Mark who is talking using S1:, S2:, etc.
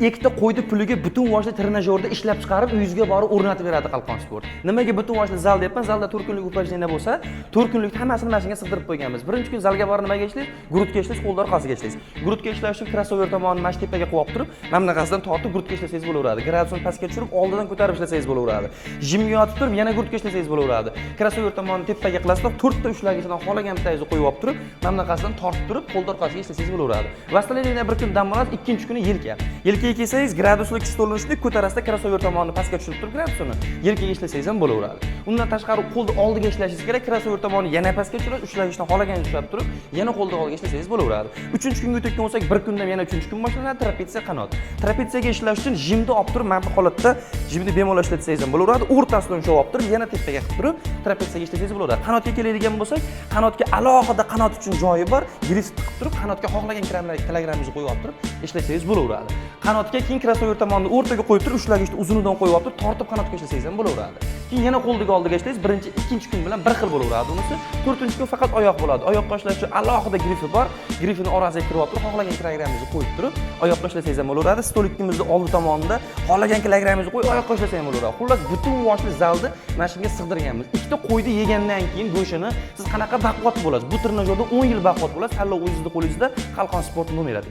S1: ikkita qo'yni puliga butun boshli trenajyorda ishlab chiqarib, uyingizga borib o'rnatib beradi Qalqon Sport. Nimaga butun boshli zal deyapman? Zalda 4 kunlik upajneniya bo'lsa, 4 kunlik hammasini mashinaga sig'dirib qo'yganmiz. Birinchi kun zalga borib nimaga ishlaysiz? Grutka ishlaysiz, qo'l orqasiga ishlaysiz. Grutka ishlash uchun krossover tomonini mash tepaga qo'yib turib, mana bunaqasidan tortib grutka ishlasangiz bo'laveradi. Gradusini pastga tushirib, oldidan ko'tarib ishlasangiz bo'laveradi. Jimga yotib turib, yana grutka ishlasangiz bo'laveradi. Krossover tomonini tepaga qilasiz, 4 ta ushlagichidan xohlagan bitangizni qo'yib olib turib, mana bunaqasidan tortib turib, qo'l orqasiga ishlasangiz bo'laveradi. Vastaliniyada bir kun dam olasiz, ikkinchi kuni yelka. Yelkaga kelsangiz, gradusli stolni ko'tarasizda krossover tomonini pastga tushirib turib gradusini yelkaga ishlasangiz ham bo'laveradi. Undan tashqari qo'lni oldiga ishlashingiz kerak, krossover tomonini yana pastga tushirib, ushlagichdan xohlagan ushlab turib, yana qo'lni oldiga ishlasangiz bo'laveradi. 3-kunga o'tgan bo'lsak, bir kundan yana 3-kun boshlanadi trapetsiya qanot. Trapetsiyaga ishlash uchun jimni olib turib, mana bu holatda jimni bemalol ishlatsangiz ham bo'laveradi. O'rtasidan ushlab olib turib, yana tepaga qilib turib, trapetsiyaga ishlasangiz bo'laveradi. Qanotga keladigan bo'lsak, qanotga alohida qanot uchun joyi bor. Gris tiqib turib, qanotga xohlagan kilogrammingizni qo'yib olib turib, ishlasangiz bo'laveradi. Qanotga keyin krossover tomonini o'rtaga qo'yib turib, ushlagichni uzunidan qo'yib olib turib, tortib qanotga ishlasangiz ham bo'laveradi. Keyin yana qo'ldiga oldiga ishlaysiz, birinchi, ikkinchi kun bilan bir xil bo'laveradi unisi. 4-kun faqat oyoq bo'ladi. Oyoqqa ishlash uchun alohida grifi bor. Grifini orasiga kirib olib turib, xohlagan kilogrammingizni qo'yib turib, oyoqqa ishlasangiz ham bo'laveradi. Stolikimizni oldi tomonida xohlagan kilogrammingizni qo'yib, oyoqqa ishlasangiz ham bo'laveradi. Xullas, butun boshli zalni mashinaga sig'dirganmiz. Ikkita qo'yni yegandan keyin go'shini siz qanaqa baquvvat bo'lasiz? Bu trenajyorda 10 yil baquvvat bo'lasiz. Tanlov o'zingizning qo'lingizda. Qalqon Sport nomeradi.